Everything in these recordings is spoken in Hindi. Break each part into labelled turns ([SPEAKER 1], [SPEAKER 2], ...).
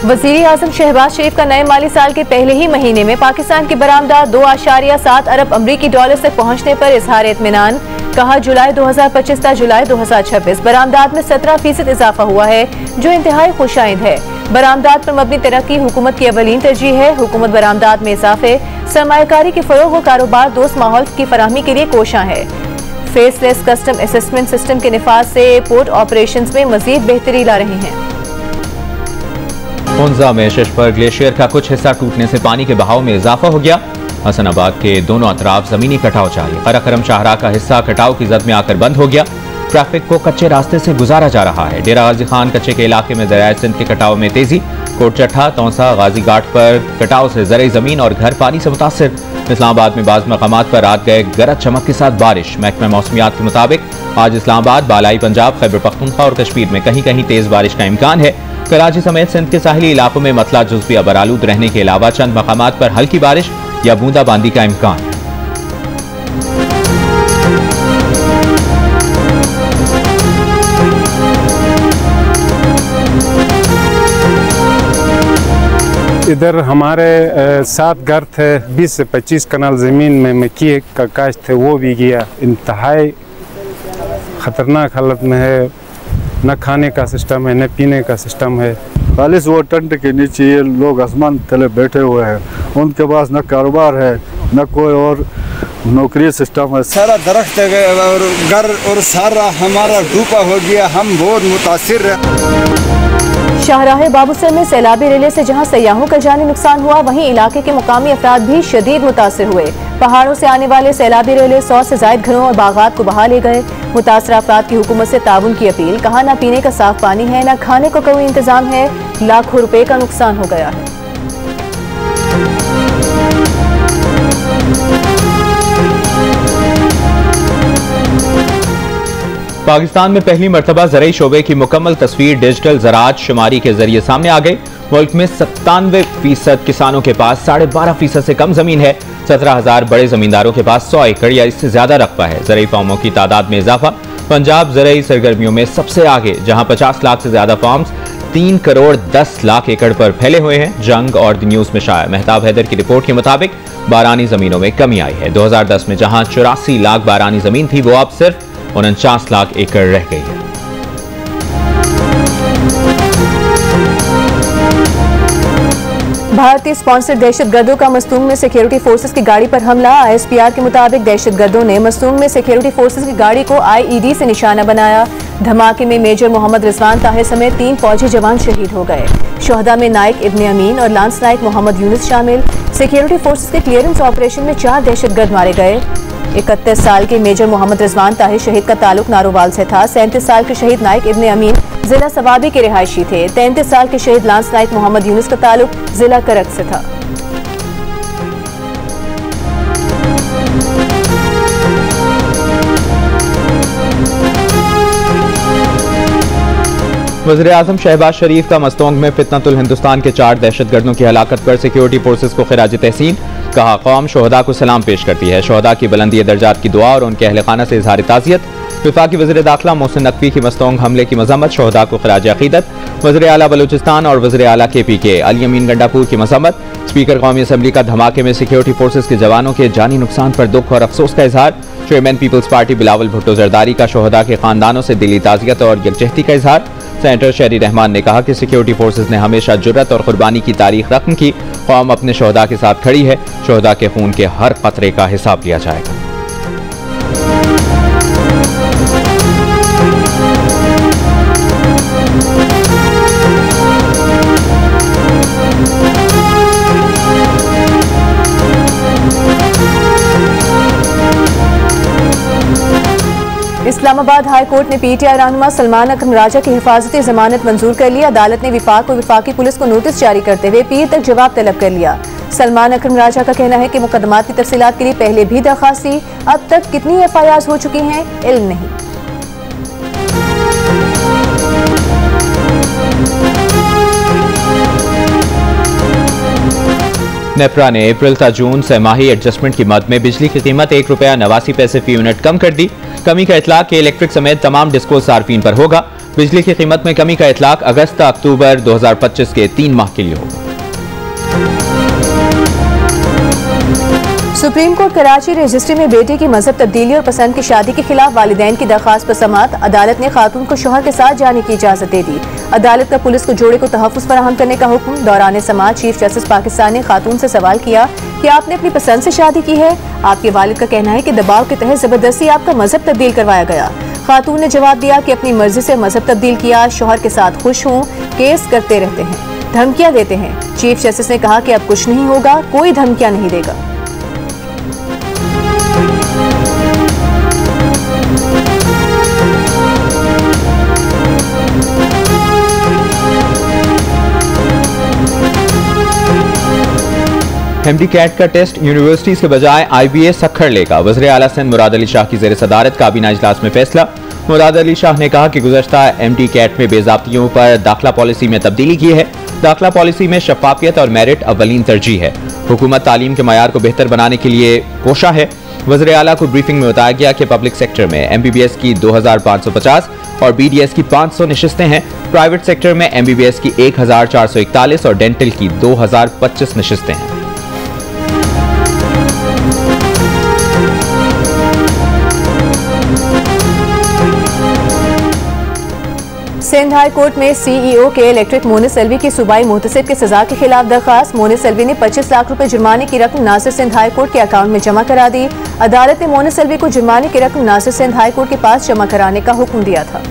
[SPEAKER 1] वज़ीर आज़म शहबाज शरीफ का नए माली साल के पहले ही महीने में पाकिस्तान की बरामदात 2.7 अरब अमरीकी डॉलर तक पहुंचने पर इजहार इत्मीनान। कहा, जुलाई 2025 था जुलाई 2026 बरामदात में 17% इजाफा हुआ है, जो इंतहाई खुशाइंद है। बरामदात पर मबनी तरक्की हुकूमत की अवलीन तरजीह है। हुकूमत बरामदात में इजाफे, सरमायाकारी के फरोग व कारोबार दोस्त माहौल की फराहमी के लिए कोशां है। फेसलेस कस्टम असेसमेंट सिस्टम के निफाज से पोर्ट ऑपरेशंस में मजीद बेहतरी ला रही हैं।
[SPEAKER 2] हुंजा में शश पर ग्लेशियर का कुछ हिस्सा टूटने से पानी के बहाव में इजाफा हो गया। हसनाबाद के दोनों अतराफ जमीनी कटाव जारी। कराकरम शाहराह का हिस्सा कटाव की जद में आकर बंद हो गया। ट्रैफिक को कच्चे रास्ते से गुजारा जा रहा है। डेरा गाजी खान कच्चे के इलाके में दरियाए सिंध के कटाव में तेजी। कोटचट्ठा, तौसा, गाजी घाट पर कटाव से ज़रई जमीन और घर पानी से मुतासिर। इस्लामाबाद में बाज़ मकामात पर रात गए गरज चमक के साथ बारिश। महकमा मौसमियात के मुताबिक आज इस्लामाबाद, बालाई पंजाब, खैबर पख्तूनख्वा और कश्मीर में कहीं कहीं तेज बारिश का इम्कान है। कराची समेत सिंध के साहिली इलाकों में मतला जुज़वी अबरालूद रहने के अलावा चंद मकामात पर हल्की बारिश या बूंदाबांदी का इम्कान है।
[SPEAKER 3] इधर हमारे 7 घर थे, 20 से 25 कनाल ज़मीन में मक्की का काश्त थे, वो भी गया। इंतहाई ख़तरनाक हालत में है। न खाने का सिस्टम है, न पीने का सिस्टम है।
[SPEAKER 4] खालिश वो टेंट के नीचे ये लोग आसमान तले बैठे हुए हैं। उनके पास न कारोबार है, न कोई और नौकरी सिस्टम है।
[SPEAKER 5] सारा दरख्त और घर और सारा हमारा डूबा हो गया। हम बहुत मुतासिर हैं।
[SPEAKER 1] शाहराह बाबूसर में सैलाबी रेले से जहां सयाहों का जानी नुकसान हुआ, वहीं इलाके के मुकामी अफराद भी शदीद मुतासिर हुए। पहाड़ों से आने वाले सैलाबी रेले 100 से ज्यादा घरों और बागात को बहा ले गए। मुतासरा अफराद की हुकूमत से ताउन की अपील। कहा, ना पीने का साफ पानी है, ना खाने को कोई इंतजाम है। लाखों रुपए का नुकसान हो गया है।
[SPEAKER 2] पाकिस्तान में पहली मरतबा ज़रई शोबे की मुकम्मल तस्वीर डिजिटल ज़राअत शुमारी के जरिए सामने आ गई। मुल्क में 97% किसानों के पास 12.5% से कम जमीन है। 17,000 बड़े जमींदारों के पास 100 एकड़ या इससे ज्यादा रकबा है। ज़रई फार्मों की तादाद में इजाफा। पंजाब ज़रई सरगर्मियों में सबसे आगे, जहां 50 लाख से ज्यादा फार्म्स 3 करोड़ 10 लाख एकड़ पर फैले हुए हैं। जंग और द न्यूज में शाया मेहताब हैदर की रिपोर्ट के मुताबिक बारानी जमीनों में कमी आई है। 2010 में जहां 84 लाख बारानी जमीन थी, वो अब सिर्फ 49 लाख एकड़ रह गई है।
[SPEAKER 1] भारतीय स्पॉन्सर्ड दहशतगर्दों का मस्तूंग में सिक्योरिटी फोर्सेस की गाड़ी पर हमला। ISPR के मुताबिक दहशतगर्दों ने मस्तूंग में सिक्योरिटी फोर्सेस की गाड़ी को IED से निशाना बनाया। धमाके में मेजर मोहम्मद रिजवान ताहिर समेत 3 फौजी जवान शहीद हो गए। शोहदा में नाइक इब्ने अमीन और लांस नाइक मोहम्मद यूनुस शामिल। सिक्योरिटी फोर्सेस के क्लियरेंस ऑपरेशन में 4 दहशतगर्द मारे गए। 31 साल के मेजर मोहम्मद रिजवान ताहिर शहीद का ताल्लुक नारोवाल से था। 37 साल के शहीद नाइक इब्ने अमीन जिला सवाबी के रिहायशी थे। 33 साल के शहीद लांस नाइक मोहम्मद यूनुस का ताल्लुक जिला करक से था।
[SPEAKER 2] वज़ीर आज़म शहबाज शरीफ का मस्तोंग में फितनतुल हिंदुस्तान के 4 दहशतगर्दों की हलाकत पर सिक्योरिटी फोर्सेस को खिराज तहसीन। कहा, कौम शोहदा को सलाम पेश करती है। शोहदा की बुलंदी दर्जात की दुआ और उनके अहल खाना से इजहार ताज़ियत। वफाकी वज़ीर दाखिला मोहसिन नकवी की मस्तोंग हमले की मजम्मत। शोहदा को खिराज अकीदत। वज़ीर आला बलूचिस्तान और वज़ीर आला KPK अली अमीन गंडापुर की मजम्मत। स्पीकर कौमी असम्बली का धमाके में सिक्योरिटी फोर्सेस के जवानों के जानी नुकसान पर दुख और अफसोस का इजहार। Chairman people's party Bilawal Bhutto Zardari का शोहदा के खानदानों से दिली ताज़ियत और यकजहती का इजहार। सेनेटर शहरी रहमान ने कहा कि सिक्योरिटी फोर्सेस ने हमेशा जुर्रत और कुर्बानी की तारीख रकम की। कौम अपने शोहदा के साथ खड़ी है। शोहदा के खून के हर कतरे का हिसाब लिया जाएगा।
[SPEAKER 1] इस्लामाबाद हाई कोर्ट ने PTI रहनुमा सलमान अकरम राजा की हिफाजती जमानत मंजूर कर ली। अदालत ने विफाक और विफाकी पुलिस को नोटिस जारी करते हुए पीर तक जवाब तलब कर लिया। सलमान अकरम राजा का कहना है कि मुकदमात की तफसीलात के लिए पहले भी दरख्वास्त थी। अब तक कितनी FIRs हो चुकी हैं, इल्म नहीं।
[SPEAKER 2] नेपरा ने अप्रैल था जून से माही एडजस्टमेंट की मद में बिजली की कीमत ₹1.89 फी यूनिट कम कर दी। कमी का इतलाक के इलेक्ट्रिक समेत तमाम डिस्को सार्फिन पर होगा। बिजली की कीमत में कमी का इतलाक अगस्त अक्टूबर 2025 के 3 माह के लिए होगा।
[SPEAKER 1] सुप्रीम कोर्ट कराची रजिस्ट्री में बेटे की मजहब तब्दीली और पसंद की शादी के खिलाफ वालिदैन की दरखास्त पर समाअत। अदालत ने खातून को शौहर के साथ जाने की इजाजत दे दी। अदालत का पुलिस को जोड़े को तहफ्फुज़ फराहम करने का हुक्म। दौरान समाअत चीफ जस्टिस पाकिस्तान ने खातून से सवाल किया कि आपने अपनी पसंद से शादी की है। आपके वालिद का कहना है कि दबाव के तहत जबरदस्ती आपका मजहब तब्दील करवाया गया। खातून ने जवाब दिया कि अपनी मर्जी से मजहब तब्दील किया, शौहर के साथ खुश हूँ, केस करते रहते हैं, धमकियां देते हैं। चीफ जस्टिस ने कहा कि अब कुछ नहीं होगा, कोई धमकियां नहीं देगा।
[SPEAKER 2] एमडी कैट का टेस्ट यूनिवर्सिटीज के बजाय IBA सखर लेगा। वज़ीर आला सिंध मुराद अली शाह की ज़ेर सदारत काबीना इजलास में फैसला। मुराद अली शाह ने कहा कि गुज़श्ता MD कैट में बेज़ाब्तियों पर दाखिला पॉलिसी में तब्दीली की है। दाखिला पॉलिसी में शफाफियत और मेरिट अव्वलीन तरजीह है। हुकूमत तालीम के मयार को बेहतर बनाने के लिए कोशा है। वज़ीर आला को ब्रीफिंग में बताया गया कि पब्लिक सेक्टर में MBBS की 2550 और BDS की 500 नशिस्तें हैं। प्राइवेट सेक्टर में MBBS की 1441 और डेंटल की 2025 नशिस्तें हैं।
[SPEAKER 1] सिंध हाई कोर्ट में CEO के इलेक्ट्रिक मोनिस एलवी की सूबाई मुहतसिब की सजा के खिलाफ दरखास्त। मोनिस एलवी ने 25 लाख रुपए जुर्माने की रकम नासिर सिंध हाई कोर्ट के अकाउंट में जमा करा दी। अदालत ने मोनिस एलवी को जुर्माने की रकम नासिर सिंध हाई कोर्ट के पास जमा कराने का हुक्म दिया था।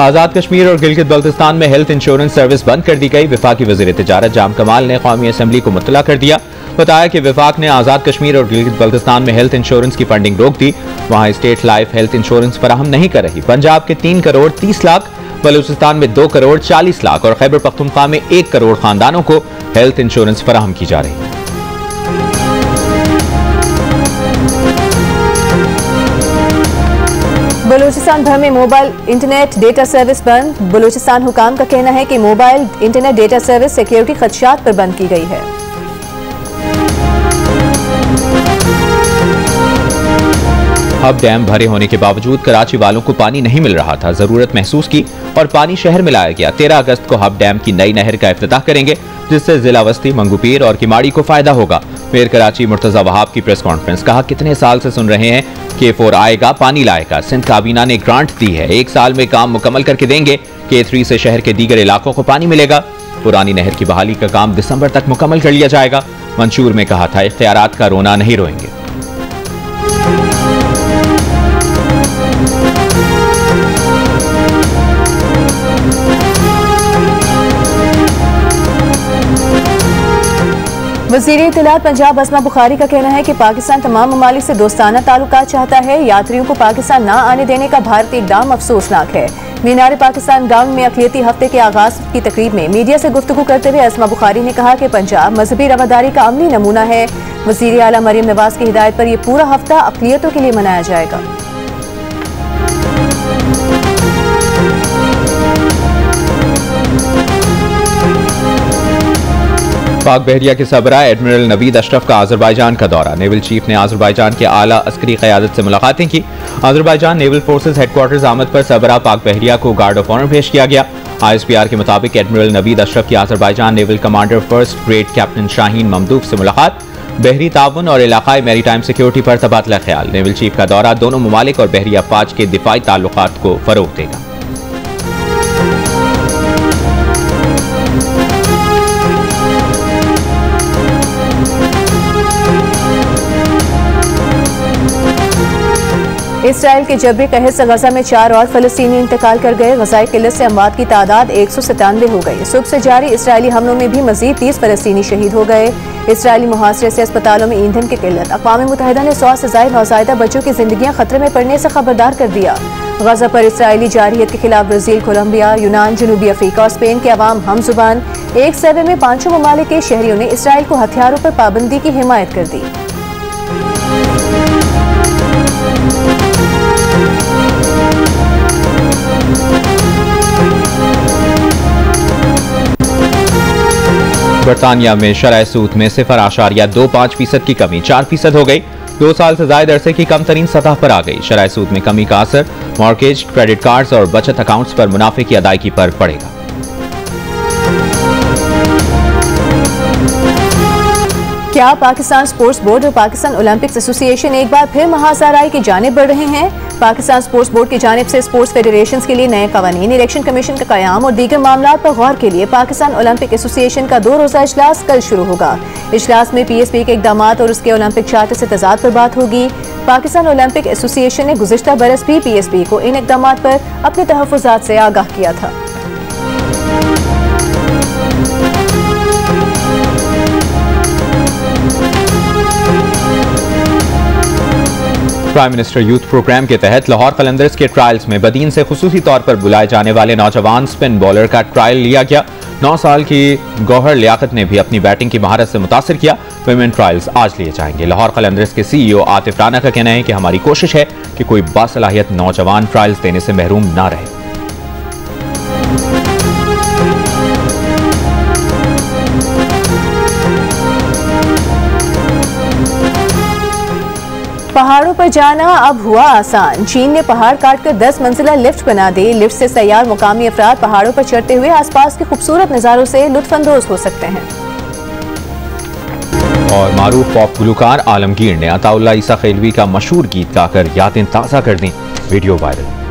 [SPEAKER 2] आजाद कश्मीर और गिलगित बल्तिस्तान में हेल्थ इंश्योरेंस सर्विस बंद कर दी गई। विफाकी वज़ीर तिजारत जाम कमाल ने कौमी असम्बली को मुत्तला कर दिया। बताया कि विफाक ने आजाद कश्मीर और गिलगित बल्तिस्तान में हेल्थ इंश्योरेंस की फंडिंग रोक दी। वहां स्टेट लाइफ हेल्थ इंश्योरेंस फराहम नहीं कर रही। पंजाब के 3 करोड़ 30 लाख, बलूचिस्तान में 2 करोड़ 40 लाख और खैबर पख्तूनख्वा में 1 करोड़ खानदानों को हेल्थ इंश्योरेंस फराहम की जा रही है।
[SPEAKER 1] बलूचिस्तान भर में मोबाइल इंटरनेट डेटा सर्विस बंद। बलूचिस्तान हुकाम का कहना है कि mobile internet data service security खदशात पर बंद की गई है।
[SPEAKER 2] हब डैम भरे होने के बावजूद कराची वालों को पानी नहीं मिल रहा था। जरूरत महसूस की और पानी शहर में लाया गया। 13 अगस्त को हब डैम की नई नहर का इफ्तिताह करेंगे, जिससे जिला वस्ती, मंगूपीर और किमाड़ी को फायदा होगा। मेयर कराची मुर्तजा वहाब की प्रेस कॉन्फ्रेंस। कहा, कितने साल से सुन रहे हैं K4 आएगा, पानी लाएगा। सिंध काबीना ने ग्रांट दी है, 1 साल में काम मुकम्मल करके देंगे। K3 से शहर के दीगर इलाकों को पानी मिलेगा। पुरानी नहर की बहाली का काम दिसंबर तक मुकम्मल कर लिया जाएगा। मंशूर में कहा था, इख्तियारात का रोना नहीं रोएंगे।
[SPEAKER 1] वज़ीर इत्तलात पंजाब अस्मा बुखारी का कहना है कि पाकिस्तान तमाम ममालिक से दोस्ताना ताल्लुकात चाहता है। यात्रियों को पाकिस्तान न आने देने का भारतीय इक़दाम अफसोसनाक है। मीनार पाकिस्तान ग्राउंड में अक़लियती हफ्ते के आगाज की तकरीब में मीडिया से गुफ्तगू करते हुए अस्मा बुखारी ने कहा कि पंजाब मजहबी रवादारी का अमली नमूना है। वज़ीर आला मरियम नवाज की हिदायत पर यह पूरा हफ्ता अक़लियतों के लिए मनाया जाएगा।
[SPEAKER 2] पाक बहरिया के सरबराह एडमिरल नवीद अशरफ का आज़रबाईजान का दौरा। नेवल चीफ ने आज़रबाईजान के आला अस्करी क़यादत से मुलाकातें की। आज़रबाईजान नेवल फोर्सेज हेडक्वार्टर्स आमद पर सरबराह पाक बहरिया को गार्ड ऑफ ऑनर पेश किया गया। ISPR के मुताबिक एडमिरल नवीद अशरफ की Azerbaijan naval commander first grade captain Shahin Mammadov से मुलाकात। बहरी ताउन और इलाकाई मैरीटाइम सिक्योरिटी पर तबादला ख्याल। नेवल चीफ का दौरा दोनों ममालिक और बहरी अफवाज के दिफाई ताल्लुकात को फरोग देगा।
[SPEAKER 1] इसराइल के जबरी कहर से गजा में 4 और फलस्तीनी इंतकाल कर गए। गजाई किल्लत से अमवात की तादाद 197 हो गई। सुबह से जारी इसराइली हमलों में भी मजीद 30 फलस्तीनी शहीद हो गए। इसराइली मुहासरे से अस्पतालों में ईंधन की किल्लत। अक़वाम मुत्तहिदा ने 100 से ज़ायद नौज़ायदा बच्चों की जिंदगियां खतरे में पड़ने से खबरदार कर दिया। गजा पर इसराइली जारहियत के खिलाफ ब्राजील, कोलंबिया, यूनान, जनूबी अफ्रीका और स्पेन के अवाम हम जुबान। एक सर्वे में 5 ममालिक के शहरियों ने इसराइल को हथियारों पर पाबंदी की हिमायत कर दी। बरतानिया में शरह सूद में 0.25% की कमी 4% हो गई।
[SPEAKER 2] 2 साल से ज्यादा अरसे की कम तरीन सतह पर आ गई। शरह सूद में कमी का असर मॉर्गेज, क्रेडिट कार्ड्स और बचत अकाउंट्स पर मुनाफे की अदायगी पर पड़ेगा।
[SPEAKER 1] क्या पाकिस्तान स्पोर्ट्स बोर्ड और पाकिस्तान ओलंपिक्स एसोसिएशन एक बार फिर महासाराई की जानिब बढ़ रहे हैं? पाकिस्तान स्पोर्ट्स बोर्ड की जानिब से स्पोर्ट्स फेडरेशन के लिए नए कवानीन, इलेक्शन कमीशन का कयाम और दीगर मामलात पर गौर के लिए पाकिस्तान ओलंपिक एसोसिएशन का 2 रोज़ा इजलास कल शुरू होगा। इजलास में PSP के इकदामात और उसके ओलंपिक चार्टर से तजाद पर बात होगी। पाकिस्तान ओलंपिक एसोसिएशन ने गुज़िश्ता बरस भी PSP को इन इकदामात पर अपने तहफ़्फ़ुज़ात से आगाह किया था।
[SPEAKER 2] प्राइम मिनिस्टर यूथ प्रोग्राम के तहत लाहौर कलंदर्स के ट्रायल्स में बदीन से खुसूसी तौर पर बुलाए जाने वाले नौजवान स्पिन बॉलर का ट्रायल लिया गया। 9 साल की गौहर लियाकत ने भी अपनी बैटिंग की महारत से मुतासिर किया। वुमेन ट्रायल्स आज लिए जाएंगे। लाहौर कलंदर्स के CEO आतिफ राना का कहना है कि हमारी कोशिश है कि कोई बासलाहियत नौजवान ट्रायल्स देने से महरूम ना रहे।
[SPEAKER 1] पहाड़ों पर जाना अब हुआ आसान। चीन ने पहाड़ काटकर 10 मंजिला लिफ्ट बना दी। लिफ्ट से सैयार मुकामी अफराद पहाड़ों पर चढ़ते हुए आसपास के खूबसूरत नज़ारों से लुत्फानंदोज हो सकते हैं।
[SPEAKER 2] और मारूफ पॉप गुलकार आलमगीर ने अताउल्लाह ईसा खिलवी का मशहूर गीत गाकर यादें ताज़ा कर दी। Video viral.